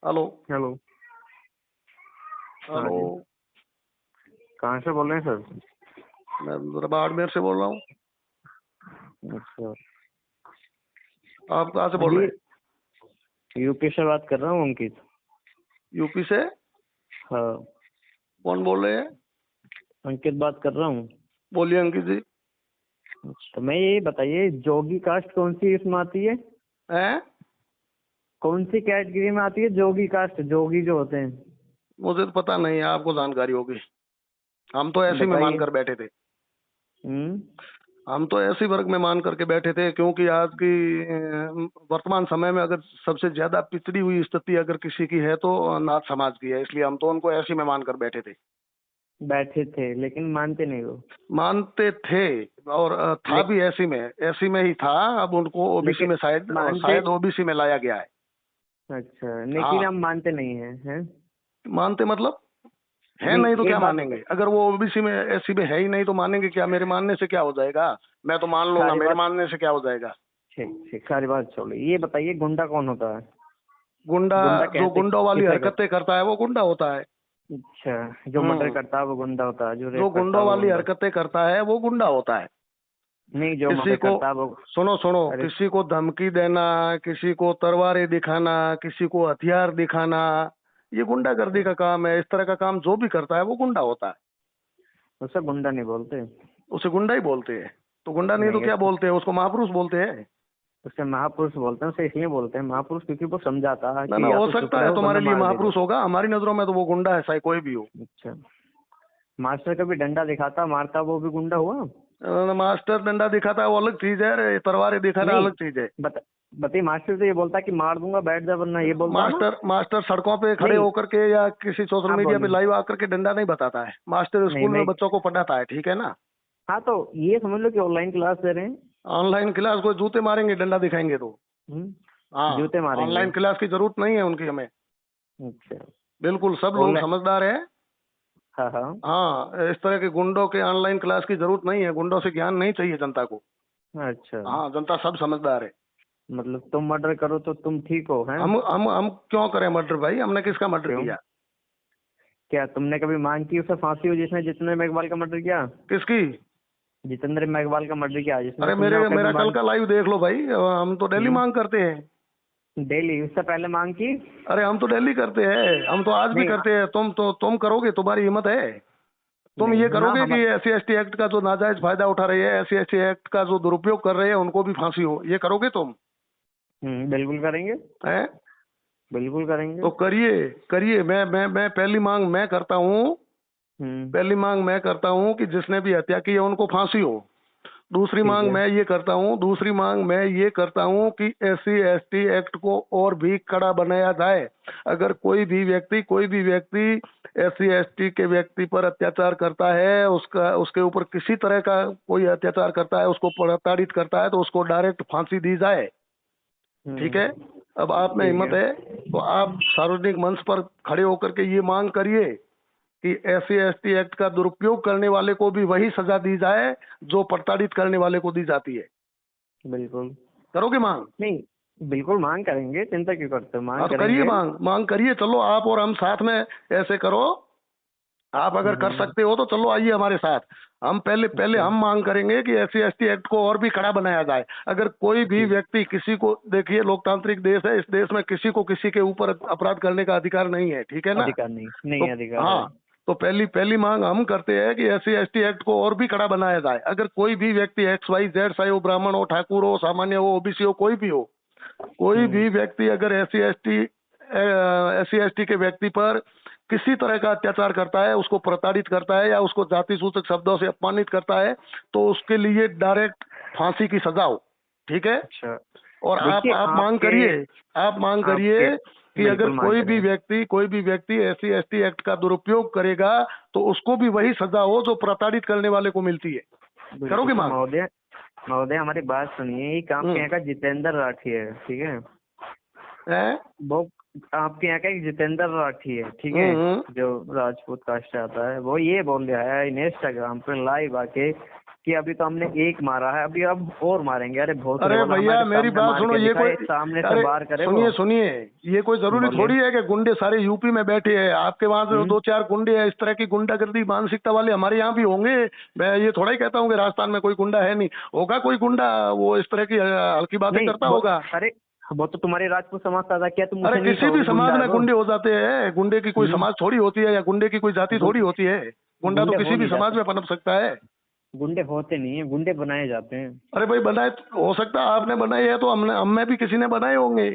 Hello. Hello. हाँ hello. जी। कहाँ से बोल रहे हैं सर? मैं बाड़मेर से बोल रहा हूँ। अच्छा। आप कहाँ से बोल रहे जी, हैं? यूपी से बात कर रहा हूँ, अंकित। यूपी से? हाँ, कौन बोल रहे हैं? अंकित बात कर रहा हूँ। बोलिए अंकित जी। तो मैं ये बताइए, जोगी कास्ट कौन सी इसमें आती है? हैं? कौन सी कैटेगरी में आती है जोगी कास्ट? जोगी जो होते हैं। मुझे तो पता नहीं है, आपको जानकारी होगी। हम तो ऐसे में मान बताइए। कर बैठे थे। हम्म। हम तो ऐसे वर्ग में मान करके बैठे थे, क्योंकि आज की वर्तमान समय में अगर सबसे ज्यादा पिछड़ी हुई स्थिति अगर किसी की है तो नाथ समाज की है, इसलिए हम तो उनको ऐसे में मान कर बैठे थे। बैठे थे लेकिन मानते नहीं हो। मानते थे। और था ले, भी ऐसी में ही था। अब उनको ओबीसी लेकिन में शायद मानते। शायद ओबीसी में लाया गया है। अच्छा, लेकिन हाँ। हम मानते नहीं हैं। मानते मतलब? है नहीं, नहीं तो एक क्या बात मानेंगे? बताइए। अगर वो ओबीसी में एससी में है ही नहीं तो मानेंगे क्या? मेरे मानने से क्या हो जाएगा? मैं तो मान लूंगा, सारी मेरे बात। मानने से क्या हो जाएगा? ठीक ठीक, सारी बात छोड़िए, ये बताइए गुंडा कौन होता है? गुंडा? गुंडा जो कैसे गुंडों वाली किसे हरकतें करता है वो गुंडा होता है। अच्छा, जो मर्डर हम्म। करता है वो गुंडा होता है, जो जो रेप करता है गुंडों वो वाली गुंडा। हरकतें करता है वो गुंडा होता है। नहीं, जो किसी मर्डर को, करता है वो। सुनो सुनो, अरे। किसी को धमकी देना, किसी को तलवारें दिखाना, किसी को हथियार दिखाना, ये गुंडागर्दी का काम है। इस तरह का काम जो भी करता है वो गुंडा होता है। उसे गुंडा नहीं बोलते। उसे गुंडा ही बोलते हैं। तो गुंडा नहीं तो नहीं, क्या बोलते हैं? उसको महापुरुष बोलते हैं। उसे महापुरुष बोलते हैं। उसे इसलिए बोलते हैं महापुरुष क्योंकि वो समझाता है ना ना, कि या हो तो चुप सकता है रहो तुम्हारे वरना लिए मार देगा। महापुरुष होगा, हमारी नजरों में तो वो गुंडा है, चाहे कोई भी हो। अच्छा। मास्टर कभी डंडा दिखाता मारता वो भी गुंडा हुआ? मास्टर डंडा दिखाता है वो अलग चीज है, अरे तलवारें दिखाना नहीं। अलग चीज है। बताइए, मास्टर तो ये बोलता कि मार दूंगा बैठ जा वरना, ये बोलता है ना? मास्टर मास्टर सड़कों पे खड़े नहीं। होकर के या किसी सोशल आप मीडिया पे बोलिए। लाइव आकर के डंडा नहीं बताता है। मास्टर नहीं, स्कूल में मैं। बच्चों को पढ़ाता है, ठीक है ना? हाँ, तो ये समझ लो कि ऑनलाइन क्लास दे रहे हैं। ऑनलाइन क्लास को जूते मारेंगे डंडा दिखाएंगे तो। हाँ। जूते मारेंगे। ऑनलाइन क्लास की जरूरत नहीं है उनकी हमें। अच्छा। बिल्कुल सब लोग ऑनलाइन। समझदार हैं। हाँ हाँ। हाँ, इस तरह के गुंडों के ऑनलाइन क्लास की जरूरत नहीं है। गुंडों से ज्ञान नहीं चाहिए जनता को। अच्छा। हाँ, जनता सब समझदार है। मतलब तुम मर्डर करो तो तुम ठीक हो, हैं? हम क्यों करें मर्डर भाई? हमने किसका मर्डर क्यों? किया? क्या तुमने कभी मांग की उसे फांसी हो, जिसने जितेंद्र मेघवाल का मर्डर किया? किसकी? जितेंद्र मेघवाल का मर्डर किया जिसने, अरे तुमने कभी मेरा कल मांग? का लाइव देख लो भाई, हम तो डेली हम्म। मांग करते हैं। डेली? उससे पहले मांग की? अरे हम तो डेली करते हैं, हम तो आज भी नहीं। करते हैं। तुम करोगे? तुम्हारी हिम्मत है? तुम ये नहीं ना करोगे हम। कि एससी एसटी एक्ट का जो नाजायज फायदा उठा रहे हैं, एससी एसटी एक्ट का जो दुरुपयोग कर रहे हैं, उनको भी फांसी हो, ये करोगे तुम? बिल्कुल करेंगे। हैं? बिल्कुल करेंगे। तो करिए करिए। मैं पहली मांग मैं करता हूँ। हम्म। पहली मांग मैं करता हूँ कि जिसने भी हत्या की है उनको फांसी हो। दूसरी ठीक मांग है। मैं ये करता हूँ, दूसरी मांग मैं ये करता हूँ कि एससी एसटी एक्ट को और भी कड़ा बनाया जाए। अगर कोई भी व्यक्ति एससी एसटी के व्यक्ति पर अत्याचार करता है, उसके ऊपर किसी तरह का कोई अत्याचार करता है, उसको प्रताड़ित करता है, तो उसको डायरेक्ट फांसी दी जाए। ठीक है? अब आप में ठीक हिम्मत है। है तो आप सार्वजनिक मंच पर खड़े होकर के ये मांग करिए कि एससी एसटी एक्ट का दुरुपयोग करने वाले को भी वही सजा दी जाए जो प्रताड़ित करने वाले को दी जाती है। बिल्कुल। करोगे मांग? नहीं, बिल्कुल मांग करेंगे, चिंता क्यों करते हो, हाँ मांग तो करिए करेंगे। मांग, मांग करिए। चलो आप और हम साथ में ऐसे करो। आप अगर कर हम्म। सकते हो तो चलो आइए हमारे साथ। हम पहले पहले अच्छा। हम मांग करेंगे कि एससी एसटी एक्ट को और भी कड़ा बनाया जाए। अगर कोई भी ठीक। व्यक्ति किसी को, देखिए लोकतांत्रिक देश है, इस देश में किसी को किसी के ऊपर अपराध करने का अधिकार नहीं है, ठीक है ना? अधिकार नहीं, तो नहीं अधिकार है। हाँ, तो पहली पहली मांग हम करते हैं कि एससी एसटी एक्ट को और भी कड़ा बनाया जाए। अगर कोई भी व्यक्ति एक्स वाई जेड, चाहे वो ब्राह्मण हो, ठाकुर हो, सामान्य हो, ओबीसी हो, कोई भी हो, कोई हम्म। भी व्यक्ति अगर एससी एसटी के व्यक्ति पर किसी तरह का अत्याचार करता है, उसको प्रताड़ित करता है या उसको जाति सूचक शब्दों से अपमानित करता है, तो उसके लिए डायरेक्ट फांसी की सजा हो। ठीक है? अच्छा। और देखिए आप मांग आपके करिए, आप मांग आपके करिए कि अगर बिल्कुल मांग करेंगे। कोई भी व्यक्ति एससी एसटी एक्ट का दुरुपयोग करेगा तो उसको भी वही सजा हो जो प्रताड़ित करने वाले को मिलती है। बिल्कुल करोगे तो मांग? महोदय, महोदय हमारी बात सुनिए। एक आपके हम्म। यहाँ का जितेंद्र राठी है, ठीक है? है? वो आपके यहाँ का एक जितेंद्र राठी है, ठीक है? हम्म। जो राजपूत कास्ट से आता है, वो ये बोल रहा है इंस्टाग्राम पे लाइव आके कि अभी तो हमने एक मारा है, अभी अब और मारेंगे। अरे बहुत अरे बोला, भैया हमारे मेरी सामने बात मार सुनो, के ये कोई दिखाए, सामने से अरे वार करे वो। सुनिए सुनिए, ये कोई जरूरी बोलिए। थोड़ी है कि गुंडे सारे यूपी में बैठे हैं। आपके वहां से दो चार गुंडे हैं, इस तरह की गुंडागर्दी मानसिकता वाले हमारे यहाँ भी होंगे। मैं ये थोड़ा ही कहता हूँ कि राजस्थान में कोई गुंडा है नहीं, होगा कोई गुंडा वो इस तरह की हल्की बातें नहीं करता होगा। अरे वो तो तुम्हारे राजपूत समाज का था, क्या तुम अरे उसे नहीं किसी भी कहोगे समाज गुंडा है में वो? गुंडे हो जाते हैं। गुंडे की कोई हम्म। समाज थोड़ी होती है, या गुंडे की कोई जाति थोड़ी होती है। गुंडा तो गुंडे हो किसी भी नहीं समाज जाते, में पनप सकता है। गुंडे होते नहीं है, गुंडे बनाए जाते हैं। अरे भाई बनाए हो सकता है, आपने बनाए है तो हमने हम में भी किसी ने बनाए होंगे।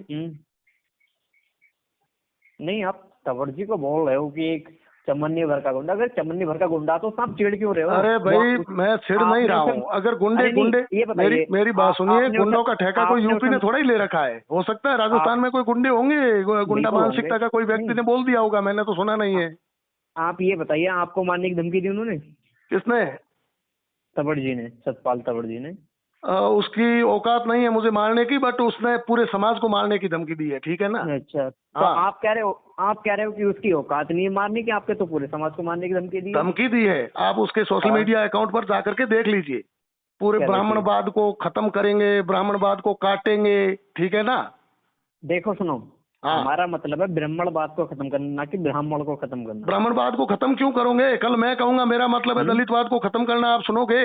नहीं, आप तंवर जी को बोल रहे हो कि एक चमन्नी भर का गुंडा, अगर चमन्नी भर का गुंडा तो आप चिढ़ क्यों रहे हो? अरे भाई मैं छिड़ नहीं आपने रहा उसे, हूँ। अगर गुंडे अरे नहीं, गुंडे ये मेरी बताइए, मेरी बात सुनिए, आपने गुंडों उसे, का ठेका कोई आपने यूपी ने उसे, थोड़ा ही ले रखा है। हो सकता है राजस्थान आप में कोई गुंडे होंगे, गुंडा बिल्कुल होंगे। मानसिकता का कोई व्यक्ति नहीं, ने बोल दिया होगा, मैंने तो सुना नहीं है। आप ये बताइए, आपको मारने की धमकी दी उन्होंने? किसने? तंवर जी ने, सतपाल तंवर जी ने। उसकी औकात नहीं है मुझे मारने की, बट उसने पूरे समाज को मारने की धमकी दी है, ठीक है ना। अच्छा, तो हाँ, आप कह रहे हो कि उसकी औकात नहीं है मारने की, आपके तो पूरे समाज को मारने की धमकी दी है। धमकी दी है। आप उसके सोशल हाँ, मीडिया अकाउंट पर जाकर के देख लीजिए। पूरे क्या देखिए? ब्राह्मणवाद को खत्म करेंगे, ब्राह्मणवाद को काटेंगे, ठीक है ना। देखो सुनो, हाँ, हमारा मतलब है ब्राह्मणवाद को खत्म करना, ना कि ब्राह्मण को खत्म करना। ब्राह्मणवाद को खत्म क्यों करोगे? कल मैं कहूंगा मेरा मतलब है हम्म। दलितवाद को खत्म करना, आप सुनोगे?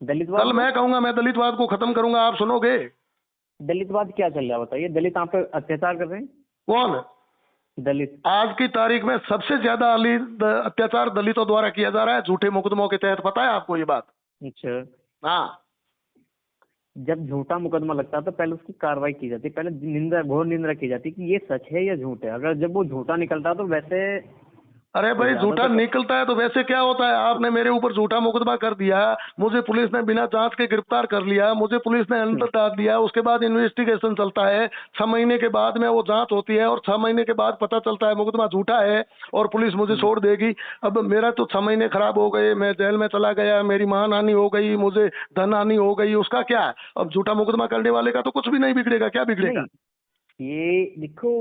दलितवाद कल को, मैं कहूंगा मैं दलितवाद को खत्म करूंगा, आप सुनोगे? दलितवाद क्या चल रहा है बताइए? दलित आप पे अत्याचार कर रहे हैं? कौन? दलित। आज की तारीख में सबसे ज्यादा अत्याचार दलितों द्वारा किया जा रहा है, झूठे मुकदमों के तहत। पता है आपको ये बात? अच्छा, हाँ। जब झूठा मुकदमा लगता है तो पहले उसकी कार्रवाई की जाती है, पहले निंदा, घोर निंदा की जाती है कि ये सच है या झूठ है। अगर जब वो झूठा निकलता है तो वैसे अरे भाई झूठा ज्यादातर, निकलता है तो वैसे क्या होता है? आपने मेरे ऊपर झूठा मुकदमा कर दिया, मुझे पुलिस ने बिना जांच के गिरफ्तार कर लिया, मुझे पुलिस ने अंदर डाल दिया, उसके बाद इन्वेस्टिगेशन चलता है, 6 महीने के बाद में वो जांच होती है, और 6 महीने के बाद पता चलता है मुकदमा झूठा है, और पुलिस मुझे छोड़ देगी। अब मेरा तो 6 महीने खराब हो गए, मैं जेल में चला गया, मेरी मान हानि हो गई, मुझे धन हानि हो गई, उसका क्या? अब झूठा मुकदमा करने वाले का तो कुछ भी नहीं बिगड़ेगा। क्या बिगड़ेगा? नहीं, ये देखो,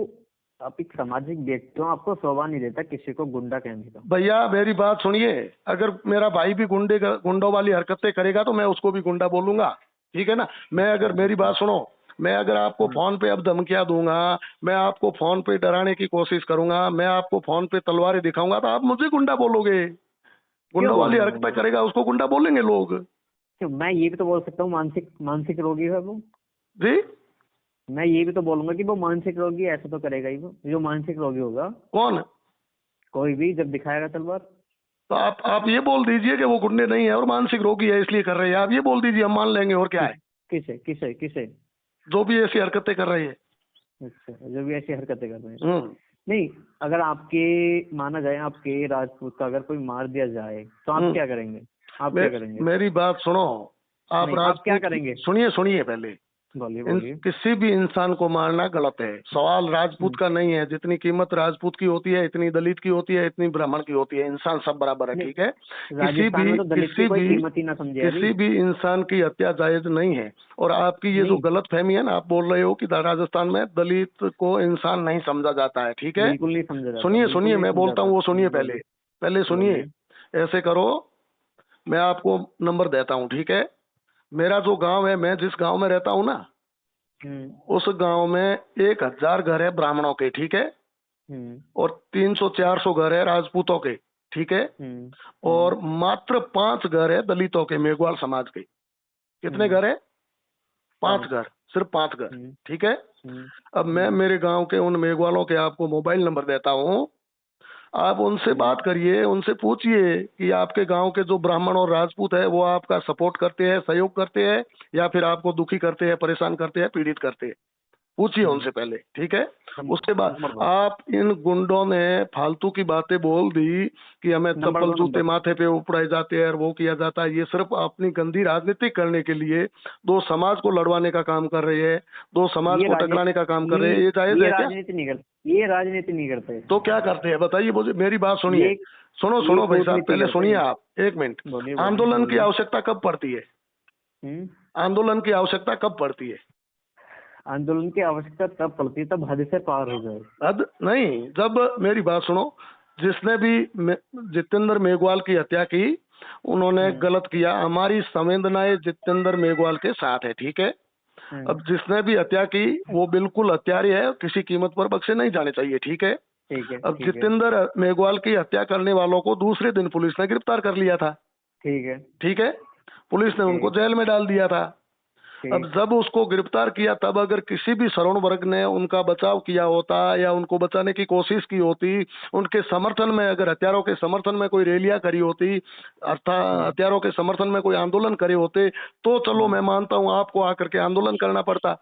आप एक सामाजिक व्यक्ति हो, आपको शोभा नहीं देता किसी को गुंडा कहने का। भैया मेरी बात सुनिए, अगर मेरा भाई भी गुंडों वाली हरकतें करेगा तो मैं उसको भी गुंडा बोलूंगा, ठीक है ना। मैं अगर, मेरी बात सुनो, मैं अगर आपको फोन पे अब धमकियां दूंगा, मैं आपको फोन पे डराने की कोशिश करूंगा, मैं आपको फोन पे तलवारें दिखाऊंगा, तो आप मुझे गुंडा बोलोगे। क्यों गुंडों वाली बोलूंगा हरकतें मैं? करेगा उसको गुंडा बोलेंगे लोग। क्यों, मैं ये भी तो बोल सकता हूँ मानसिक मानसिक रोगी है वो। जी? मैं ये भी तो बोलूंगा कि वो मानसिक रोगी है, ऐसा तो करेगा ही वो, जो मानसिक रोगी होगा कौन? कोई भी जब दिखाएगा तलवार। तो आप ये बोल दीजिए कि वो गुंडे नहीं है और मानसिक रोगी है इसलिए कर रहे हैं, आप ये बोल दीजिए, हम मान लेंगे। और क्या है? किसे किसे किसे? जो भी ऐसी हरकतें कर रही है। अच्छा, जो भी ऐसी हरकतें कर रहे हैं। हम्म। नहीं, अगर आपके, माना जाए आपके राजपूत का अगर कोई मार दिया जाए तो आप क्या करेंगे? आप क्या करेंगे? मेरी बात सुनो, आप नहीं, आप क्या राजपूत करेंगे? सुनिए सुनिए पहले। बोलिए बोलिए। किसी भी इंसान को मारना गलत है। सवाल राजपूत का नहीं है। जितनी कीमत राजपूत की होती है, इतनी दलित की होती है, इतनी ब्राह्मण की होती है। इंसान सब बराबर है, नहीं, ठीक है। राजस्थान में तो दलित की कोई कीमत ही ना समझे अभी। किसी भी इंसान की हत्या जायज नहीं है। और आपकी ये जो नहीं, गलत फहमी है ना, आप बोल रहे हो कि राजस्थान में दलित को इंसान नहीं समझा जाता है, ठीक है। बिल्कुल नहीं समझा जाता, सुनिए बिल्कुल सुनिए, नहीं मैं समझा बोलता हूँ, वो जाता। सुनिए पहले। बोलिए पहले सुनिए। बोलिए। ऐसे करो, मैं आपको नंबर देता हूँ, ठीक है। मेरा जो गांव है, मैं जिस गांव में रहता हूँ ना, उस गांव में 1,000 घर है ब्राह्मणों के, ठीक है। और 300-400 घर है राजपूतों के, ठीक है। और मात्र 5 घर है दलितों के, मेघवाल समाज के। कितने घर है? 5 घर, सिर्फ 5 घर, ठीक है। अब मैं मेरे गांव के उन मेघवालों के आपको मोबाइल नंबर देता हूँ। आप उनसे बात करिए, उनसे पूछिए कि आपके गांव के जो ब्राह्मण और राजपूत है वो आपका सपोर्ट करते हैं, सहयोग करते हैं, या फिर आपको दुखी करते हैं, परेशान करते हैं, पीड़ित करते हैं। पूछिए उनसे पहले, ठीक है। उसके बाद आप इन गुंडों ने फालतू की बातें बोल दी कि हमें चप्पल जूते माथे पे उपड़ाए जाते हैं और वो किया जाता है, ये सिर्फ अपनी गंदी राजनीति करने के लिए दो समाज को लड़वाने का काम कर रहे हैं, दो समाज को टकराने का काम कर रहे हैं। ये जायज है क्या? राजनीति नहीं करते, ये राजनीति नहीं करते। तो क्या करते हैं बताइए मुझे, मेरी बात सुनिए। सुनो सुनो भाई साहब, पहले सुनिए आप, एक मिनट। आंदोलन की आवश्यकता कब पड़ती है? आंदोलन की आवश्यकता कब पड़ती है? आंदोलन की आवश्यकता तब पड़ती है तब हद से पार हो जाए। हद नहीं, जब, मेरी बात सुनो, जिसने भी जितेंद्र मेघवाल की हत्या की, उन्होंने गलत किया। हमारी संवेदनाएं जितेंद्र मेघवाल के साथ है, ठीक है। अब जिसने भी हत्या की वो बिल्कुल हत्यारी है, किसी कीमत पर बख्शे नहीं जाने चाहिए, ठीक है। ठीक है। अब ठीक है। जितेंद्र मेघवाल की हत्या करने वालों को दूसरे दिन पुलिस ने गिरफ्तार कर लिया था, ठीक है। ठीक है। पुलिस ने उनको जेल में डाल दिया था। अब ठीक। जब उसको गिरफ्तार किया तब अगर किसी भी शरण वर्ग ने उनका बचाव किया होता या उनको बचाने की कोशिश की होती, उनके समर्थन में अगर हत्यारों के समर्थन में कोई रैलियां करी होती, अर्थात हत्यारों के समर्थन में कोई आंदोलन करे होते, तो चलो मैं मानता हूं आपको आकर के आंदोलन करना पड़ता।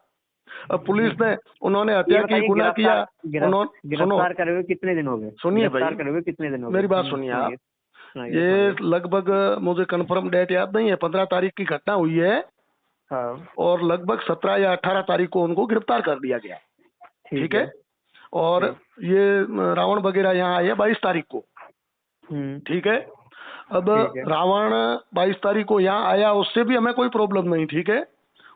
अब पुलिस ने, उन्होंने ये हत्या की, बताइए, गुनाह किया, उन्होंने, सुनो, गिरफ्तार करे हुए कितने दिन हो गए? सुनिए भाई, गिरफ्तार करे हुए कितने दिन हो गए? मेरी बात सुनिए आप। सुनाइए। सुनाइए। ये सुनाइए। लगभग, मुझे कंफर्म डेट याद नहीं है, 15 तारीख की घटना हुई है हाँ। और लगभग 17 या 18 तारीख को उनको गिरफ्तार कर दिया गया, ठीक ठीक है। है। और ठीक। ये रावण वगैरह यहाँ आए 22 तारीख को, ठीक है। अब ठीक है। रावण 22 तारीख को यहाँ आया, उससे भी हमें कोई प्रॉब्लम नहीं, ठीक है।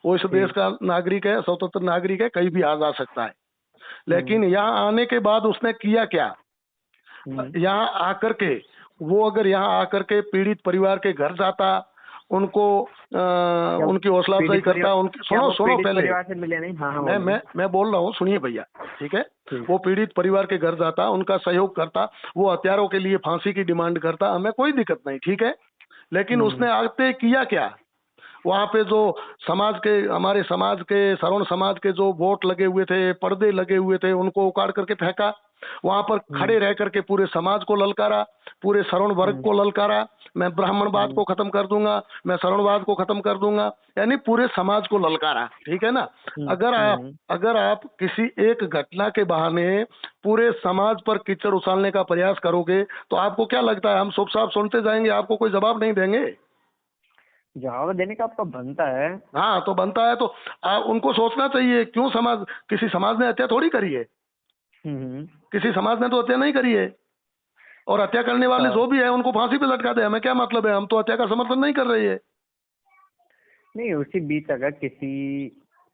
वो इस देश ठीक। का नागरिक है, स्वतंत्र नागरिक है, कहीं भी आ जा सकता है। हम्म। लेकिन यहाँ आने के बाद उसने किया क्या, हम्म। यहाँ आकर के, वो अगर यहाँ आकर के पीड़ित परिवार के घर जाता, उनको क्या उनकी हौसला अफजाई पीड़ित करता, परिवार उनकी, क्या सुनो वो सुनो पीड़ित पहले, परिवार से मिले नहीं? हाँ हाँ, मैं बोलिए। मैं मैं बोल रहा हूँ, सुनिए भैया, ठीक है। ठीक। वो पीड़ित परिवार के घर जाता, उनका सहयोग करता, वो हत्यारों के लिए फांसी की डिमांड करता, हमें कोई दिक्कत नहीं, ठीक है। लेकिन उसने आते किया क्या, वहां पे जो समाज के, हमारे समाज के, सवर्ण समाज के जो वोट लगे हुए थे, पर्दे लगे हुए थे, उनको उखाड़ करके फेंका। वहां पर खड़े रह करके पूरे समाज को ललकारा, पूरे सवर्ण वर्ग को ललकारा, मैं ब्राह्मणवाद को खत्म कर दूंगा, मैं सवर्णवाद को खत्म कर दूंगा, यानी पूरे समाज को ललकारा, ठीक है ना। अगर आप किसी एक घटना के बहाने पूरे समाज पर कीचड़ उछालने का प्रयास करोगे तो आपको क्या लगता है हम चुप साफ सुनते जाएंगे, आपको कोई जवाब नहीं देंगे? जवाब देने का आपका बनता है। हाँ, तो बनता है तो उनको सोचना चाहिए, क्यों समाज, किसी समाज ने हत्या थोड़ी करी है, हम्म। किसी समाज ने तो हत्या नहीं करी है। और हत्या करने वाले हाँ। जो भी है उनको फांसी पे लटका दे, हमें क्या मतलब है, हम तो हत्या का समर्थन नहीं कर रही है। नहीं, उसी बीच अगर किसी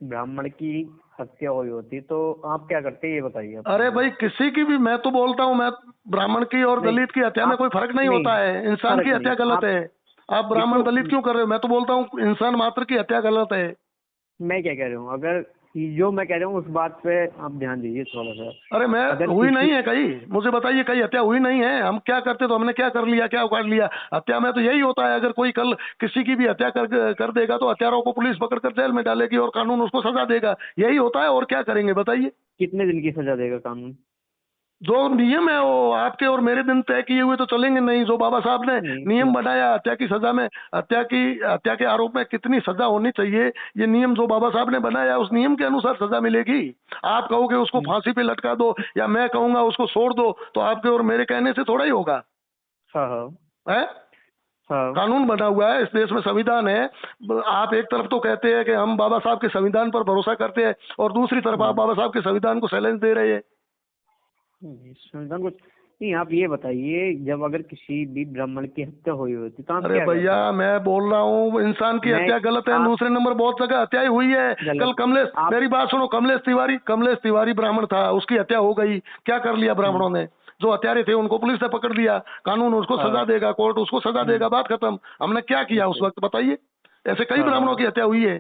ब्राह्मण की हत्या हुई होती तो आप क्या करते, ये बताइए आप अरे मुझे। भाई किसी की भी, मैं तो बोलता हूँ, मैं ब्राह्मण की और नहीं, दलित की हत्या में आप कोई फर्क नहीं नहीं, होता है, इंसान फर्क की नहीं हत्या गलत आप है। आप ब्राह्मण देखो। दलित क्यों कर रहे हो, मैं तो बोलता हूँ इंसान मात्र की हत्या गलत है। मैं क्या कह रहा हूँ, अगर जो मैं कह रहा हूँ उस बात पे आप ध्यान दीजिए थोड़ा सा। अरे मैं, अगर हुई किसी नहीं है कहीं, मुझे बताइए कहीं हत्या हुई नहीं है, हम क्या करते तो हमने क्या कर लिया, क्या उखाड़ लिया। हत्या में तो यही होता है, अगर कोई कल किसी की भी हत्या कर देगा तो हत्यारों को पुलिस पकड़कर जेल में डालेगी और कानून उसको सजा देगा, यही होता है, और क्या करेंगे बताइए। कितने दिन की सजा देगा कानून? जो नियम है वो आपके और मेरे दिन तय किए हुए तो चलेंगे नहीं, जो बाबा साहब ने नहीं नियम बनाया हत्या की सजा में, हत्या के आरोप में कितनी सजा होनी चाहिए, ये नियम जो बाबा साहब ने बनाया उस नियम के अनुसार सजा मिलेगी। आप कहोगे उसको फांसी पे लटका दो या मैं कहूंगा उसको छोड़ दो, तो आपके और मेरे कहने से थोड़ा ही होगा, हाँ हाँ है। हाँ। कानून बना हुआ है इस देश में, संविधान है। आप एक तरफ तो कहते हैं कि हम बाबा साहब के संविधान पर भरोसा करते हैं और दूसरी तरफ आप बाबा साहब के संविधान को चैलेंज दे रहे हैं। संविधान कुछ नहीं। आप ये बताइए, जब अगर किसी भी ब्राह्मण की हत्या हुई होती तो आप अरे क्या भैया करते? मैं बोल रहा हूँ इंसान की मैं हत्या गलत है, आप दूसरे नंबर बहुत जगह हत्याएं हुई है। कल गलत कमलेश, आप मेरी बात सुनो, कमलेश तिवारी ब्राह्मण था, उसकी हत्या हो गई, क्या कर लिया ब्राह्मणों ने, जो हत्यारे थे उनको पुलिस ने पकड़ लिया, कानून उसको हाँ। सजा देगा, कोर्ट उसको सजा देगा, बात खत्म। हमने क्या किया उस अच्छा। वक्त बताइए। ऐसे कई हाँ ब्राह्मणों हाँ। की हत्या हुई है,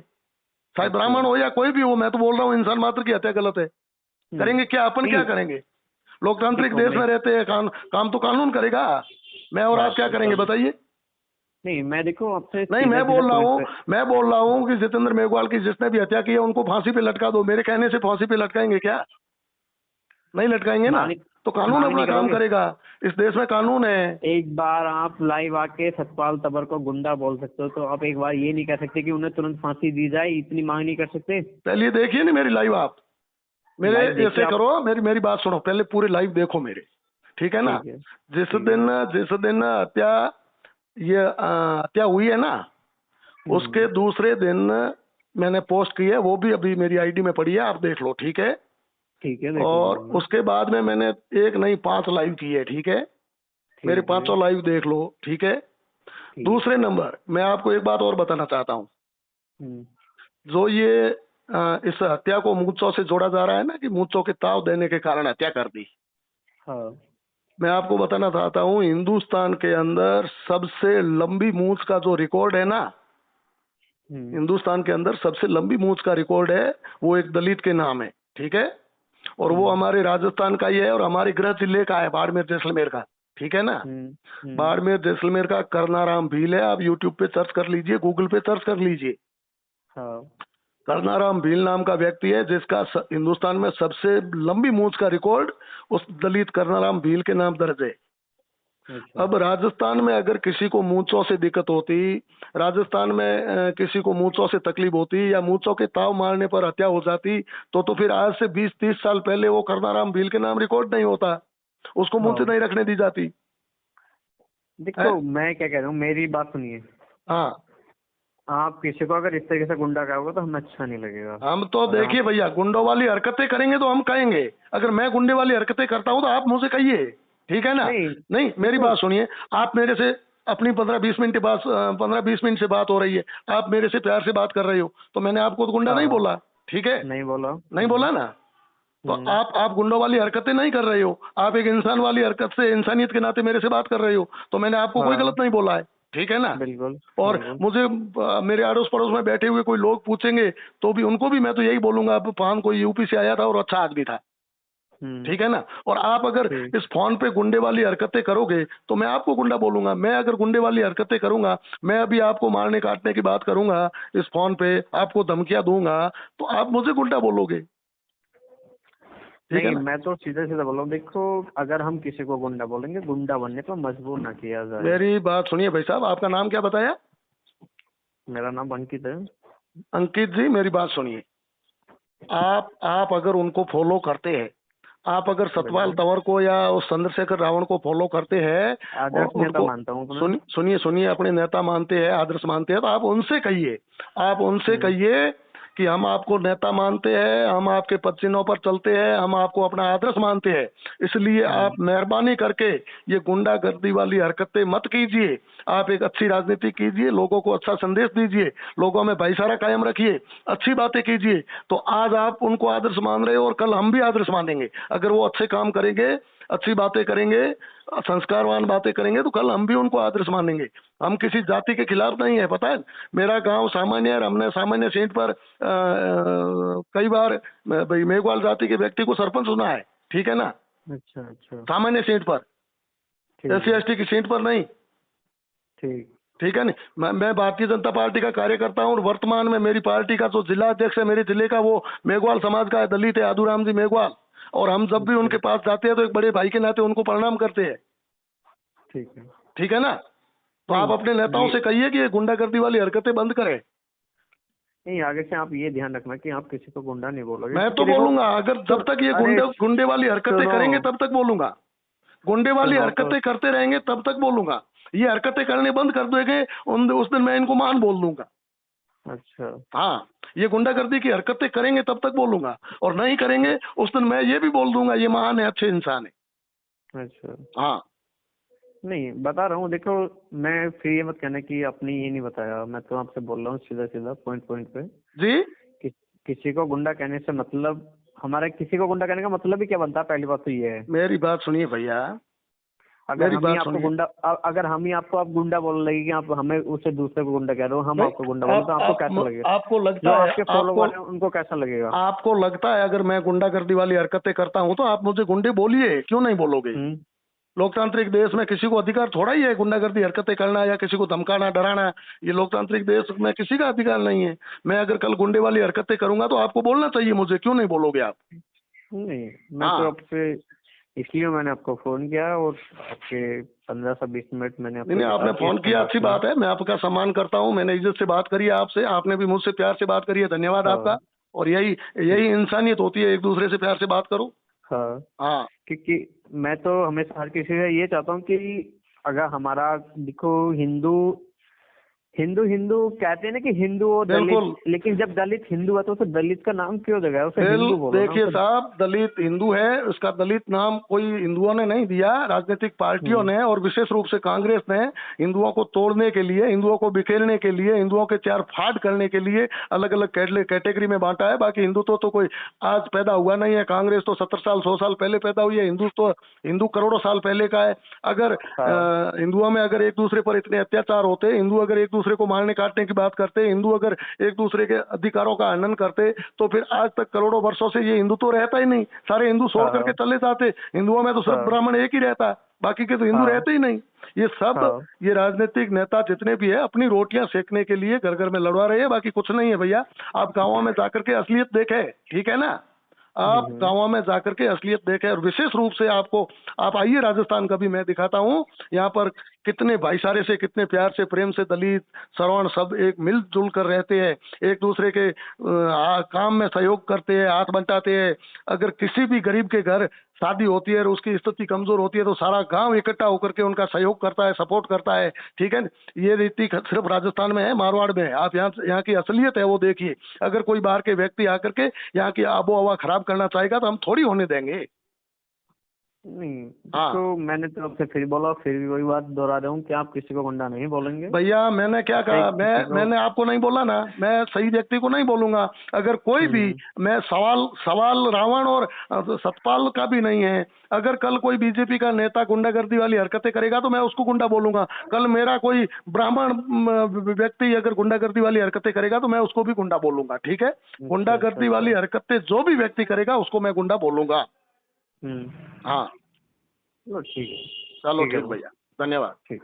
चाहे अच्छा। ब्राह्मण हो या कोई भी हो, मैं तो बोल रहा हूँ इंसान मात्र की हत्या गलत है। करेंगे क्या, अपन क्या नहीं करेंगे, लोकतांत्रिक देखो देश मैं में रहते हैं, काम तो कानून करेगा। मैं और आप बात क्या तो करेंगे कानून बताइए। नहीं, मैं देखो आपसे नहीं, सीधा सीधा पॉइंट पे। मैं बोल रहा हूँ कि जितेंद्र मेघवाल की जिसने भी हत्या की है उनको फांसी पे लटका दो, मेरे कहने से फांसी पे लटकाएंगे क्या, नहीं लटकाएंगे ना, मांग तो कानून मांग अपना नहीं काम करोगे? करेगा, इस देश में कानून है। एक बार आप लाइव आके सतपाल तबर को गुंडा बोल सकते हो, तो आप एक बार ये नहीं कह सकते कि उन्हें तुरंत फांसी दी जाए, इतनी मांग नहीं कर सकते? पहले ये देखिए नहीं मेरी लाइव आप, मेरे लाइव देखिए ऐसे आप। करो, मेरी मेरी बात सुनो, पहले पूरे लाइव देखो मेरे, ठीक है ना। ठीक है। जिस ठीक है। दिन जिस दिन हत्या, ये हत्या हुई है ना, उसके दूसरे दिन मैंने पोस्ट की है, वो भी अभी मेरी आईडी में पड़ी है, आप देख लो, ठीक है। ठीक है, देख और लूंगा मैं। उसके बाद में मैंने एक नहीं 5 लाइव की है, ठीक है, मेरे ठीक है। 5 लाइव देख लो, ठीक है। ठीक। दूसरे नंबर मैं आपको एक बात और बताना चाहता हूँ, हम्म। जो ये इस हत्या को मूर्छों से जोड़ा जा रहा है ना, कि मूर्छों के ताव देने के कारण हत्या कर दी, हाँ। मैं आपको बताना चाहता हूँ, हिंदुस्तान के अंदर सबसे लंबी मूंछ का जो रिकॉर्ड है ना, हिंदुस्तान के अंदर सबसे लंबी मूंछ का रिकॉर्ड है, वो एक दलित के नाम है, ठीक है। और वो हमारे राजस्थान का ही है और हमारे गृह जिले का है, बाड़मेर जैसलमेर का, ठीक है ना। बाड़मेर जैसलमेर का करनाराम भील है, आप यूट्यूब पे सर्च कर लीजिए, गूगल पे सर्च कर लीजिए। हाँ। करनाराम भील नाम का व्यक्ति है जिसका हिंदुस्तान में सबसे लंबी मूंछ का रिकॉर्ड उस दलित करनाराम भील के नाम दर्ज है। अच्छा। अब राजस्थान में अगर किसी को मूंछों से दिक्कत होती, राजस्थान में किसी को मूंछों से तकलीफ होती या मूंछों के ताव मारने पर हत्या हो जाती, तो फिर आज से 20-30 साल पहले वो करनाराम भील के नाम रिकॉर्ड नहीं होता, उसको मूंछ नहीं रखने दी जाती। देखो मैं क्या कह रहा हूँ, मेरी बात सुनिए। हाँ, आप किसी को अगर इस तरीके से गुंडा कहोगे तो हमें अच्छा नहीं लगेगा। हम तो देखिए भैया, गुंडों वाली हरकतें करेंगे तो हम कहेंगे, अगर मैं गुंडे वाली हरकतें करता हूँ तो आप मुझे कहिए, ठीक है ना। नहीं मेरी बात सुनिए, आप मेरे से अपनी 15-20 मिनट के बाद 15-20 मिनट से बात हो रही है, आप मेरे से प्यार से बात कर रहे हो, तो मैंने आपको तो गुंडा नहीं बोला, ठीक है। नहीं बोला। नहीं बोला ना, तो आप गुंडों वाली हरकतें नहीं कर रहे हो, आप एक इंसान वाली हरकत से इंसानियत के नाते मेरे से बात कर रहे हो, तो मैंने आपको कोई गलत नहीं बोला है, ठीक है ना। बिल्कुल। और मुझे मेरे अड़ोस पड़ोस में बैठे हुए कोई लोग पूछेंगे तो भी उनको भी मैं तो यही बोलूंगा, फान कोई यूपी से आया था और अच्छा आदमी था, ठीक है ना। और आप अगर इस फोन पे गुंडे वाली हरकतें करोगे तो मैं आपको गुंडा बोलूंगा। मैं अगर गुंडे वाली हरकतें करूंगा, मैं अभी आपको मारने काटने की बात करूंगा इस फोन पे, आपको धमकियां दूंगा, तो आप मुझे गुंडा बोलोगे, ठीक है नहीं, ना। मैं तो सीधा सीधा बोल रहा हूँ, देखो अगर हम किसी को गुंडा बोलेंगे, गुंडा बनने पर मजबूर ना किया जाए। मेरी बात सुनिए भाई साहब, आपका नाम क्या बताया? मेरा नाम अंकित है। अंकित जी, मेरी बात सुनिए, आप अगर उनको फॉलो करते हैं, आप अगर सतपाल तंवर को या उस चंद्रशेखर रावण को फॉलो करते हैं और आदर्श नेता उनको मानता हूँ। सुनिए अपने नेता मानते हैं, आदर्श मानते हैं, तो आप उनसे कहिए, आप उनसे कहिए कि हम आपको नेता मानते हैं, हम आपके पद चिन्हों पर चलते हैं, हम आपको अपना आदर्श मानते हैं, इसलिए आप मेहरबानी करके ये गुंडागर्दी वाली हरकतें मत कीजिए, आप एक अच्छी राजनीति कीजिए, लोगों को अच्छा संदेश दीजिए, लोगों में भाईचारा कायम रखिए, अच्छी बातें कीजिए। तो आज आप उनको आदर्श मान रहे हो और कल हम भी आदर्श मानेंगे, अगर वो अच्छे काम करेंगे, अच्छी बातें करेंगे, संस्कारवान बातें करेंगे, तो कल हम भी उनको आदर्श मानेंगे। हम किसी जाति के खिलाफ नहीं है, पता है, मेरा गांव सामान्य है, हमने सामान्य सीट पर कई बार भाई मेघवाल जाति के व्यक्ति को सरपंच चुना है, ठीक है ना। अच्छा अच्छा। सामान्य सीट पर, SC ST की सीट पर नहीं, ठीक है नहीं। मैं भारतीय जनता पार्टी का कार्यकर्ता हूँ और वर्तमान में मेरी पार्टी का जो जिला अध्यक्ष है मेरे जिले का, वो मेघवाल समाज का है, दलित है, आदूराम जी मेघवाल, और हम जब भी उनके पास जाते हैं तो एक बड़े भाई के नाते उनको प्रणाम करते हैं, ठीक है ना। तो आप अपने नेताओं से कहिए कि ये गुंडागर्दी वाली हरकतें बंद करें। नहीं, आगे से आप ये ध्यान रखना कि आप किसी को गुंडा नहीं बोलोगे। मैं तो बोलूंगा, अगर जब तक ये गुंडे वाली हरकतें करेंगे तब तक बोलूंगा, गुंडे वाली हरकतें करते रहेंगे तब तक बोलूंगा, ये हरकतें करने बंद कर देंगे उस दिन मैं इनको मान बोल दूंगा। अच्छा। हाँ, ये गुंडागर्दी की हरकतें करेंगे तब तक बोलूंगा, और नहीं करेंगे उस दिन मैं ये भी बोल दूंगा ये महान है, अच्छे इंसान है। अच्छा। हाँ, नहीं बता रहा हूँ, देखो मैं फिर ये मत कहना कि आपने ये नहीं बताया, मैं तो आपसे बोल रहा हूँ सीधा सीधा पॉइंट पे जी। किसी को गुंडा कहने से मतलब, हमारा किसी को गुंडा कहने का मतलब ही क्या बनता है? पहली बात तो ये है। मेरी बात सुनिए भैया, अगर हम ही आपको गुंडा, अगर हम ही आपको आप गुंडा बोल रहे कि आप हमें उससे दूसरे को गुंडा कह रहे हो, हम आपको गुंडा बोल, तो आपको कैसा लगेगा? आपको लगता है, आपके फॉलोवर हैं उनको कैसा लगेगा? आपको लगता है अगर मैं गुंडागर्दी वाली हरकतें करता हूँ तो आप मुझे गुंडे बोलिए, क्यों नहीं बोलोगे? लोकतांत्रिक देश में किसी को अधिकार थोड़ा ही है गुंडागर्दी हरकतें करना या किसी को धमकाना डराना, ये लोकतांत्रिक देश में किसी का अधिकार नहीं है। मैं अगर कल गुंडे वाली हरकतें करूंगा तो आपको बोलना चाहिए मुझे, क्यों नहीं बोलोगे आप? नहीं, मैं तो आपसे इसलिए मैंने आपको फोन किया और आपके 15 से 20 मिनट मैंने नहीं, आपने फोन किया, अच्छी बात है, मैं आपका सम्मान करता हूँ, मैंने इज्जत से बात करी है आपसे, आपने भी मुझसे प्यार से बात करी है, धन्यवाद आपका। और यही इंसानियत होती है, एक दूसरे से प्यार से बात करो। हाँ, क्योंकि मैं तो हमेशा हर किसी से ये चाहता हूँ कि अगर हमारा देखो हिंदू हिंदू हिंदू कहते हैं ना कि हिंदू और बिल्कुल। दलित, लेकिन जब दलित हिंदू है तो उसे दलित का नाम क्यों देगा, उसे हिंदू बोलो ना। देखिए साहब, दलित हिंदू है, उसका दलित नाम कोई हिंदुओं ने नहीं दिया, राजनीतिक पार्टियों ने, और विशेष रूप से कांग्रेस ने हिंदुओं को तोड़ने के लिए, हिंदुओं को बिखेरने के लिए, हिंदुओं के चार फाड़ करने के लिए अलग अलग कैटेगरी में बांटा है। बाकी हिंदुत्व तो कोई आज पैदा हुआ नहीं है, कांग्रेस तो 70 साल 100 साल पहले पैदा हुई है, हिंदू करोड़ों साल पहले का है। अगर हिंदुओं में अगर एक दूसरे पर इतने अत्याचार होते, हिंदू अगर एक दूसरे को मारने काटने की बात करते, हिंदू अगर एक दूसरे के अधिकारों का हनन करते, तो फिर आज तक करोड़ों वर्षों से ये हिंदू तो रहता ही नहीं, सारे हिंदू छोड़ करके चले जाते। हिंदुओं में तो सिर्फ ब्राह्मण एक ही रहता है, बाकी के तो हिंदू रहते ही नहीं। ये सब ये राजनीतिक नेता जितने भी है अपनी रोटियां सेकने के लिए घर घर में लड़वा रहे हैं, बाकी कुछ नहीं है भैया। आप गाँवों में जाकर के असलियत देखें, ठीक है ना, आप गाँवों में जाकर के असलियत देखें। और विशेष रूप से आप आइए राजस्थान का भी, मैं दिखाता हूँ यहाँ पर कितने भाईचारे से, कितने प्यार से, प्रेम से दलित श्रवण सब एक मिलजुल कर रहते हैं, एक दूसरे के काम में सहयोग करते हैं, हाथ बंटाते हैं। अगर किसी भी गरीब के घर शादी होती है और उसकी स्थिति कमजोर होती है तो सारा गांव इकट्ठा होकर के उनका सहयोग करता है, सपोर्ट करता है, ठीक है। ये रीति सिर्फ राजस्थान में है, मारवाड़ में है। आप यहाँ की असलियत है वो देखिए। अगर कोई बाहर के व्यक्ति आकर के यहाँ की आबो हवा खराब करना चाहेगा तो हम थोड़ी होने देंगे। नहीं हाँ। तो मैंने तो आपसे फिर बोला, फिर भी वही बात दोहरा रहा हूँ कि आप किसी को गुंडा नहीं बोलेंगे। भैया मैंने क्या कहा, मैंने आपको नहीं बोला ना, मैं सही व्यक्ति को नहीं बोलूंगा। अगर कोई भी, मैं सवाल रावण और सतपाल का भी नहीं है। अगर कल कोई बीजेपी का नेता गुंडागर्दी वाली हरकतें करेगा तो मैं उसको गुंडा बोलूंगा। कल मेरा कोई ब्राह्मण व्यक्ति अगर गुंडागर्दी वाली हरकतें करेगा तो मैं उसको भी गुंडा बोलूंगा, ठीक है। गुंडागर्दी वाली हरकतें जो भी व्यक्ति करेगा उसको मैं गुंडा बोलूंगा। हाँ चलो ठीक है। चलो ठीक भैया, धन्यवाद। ठीक।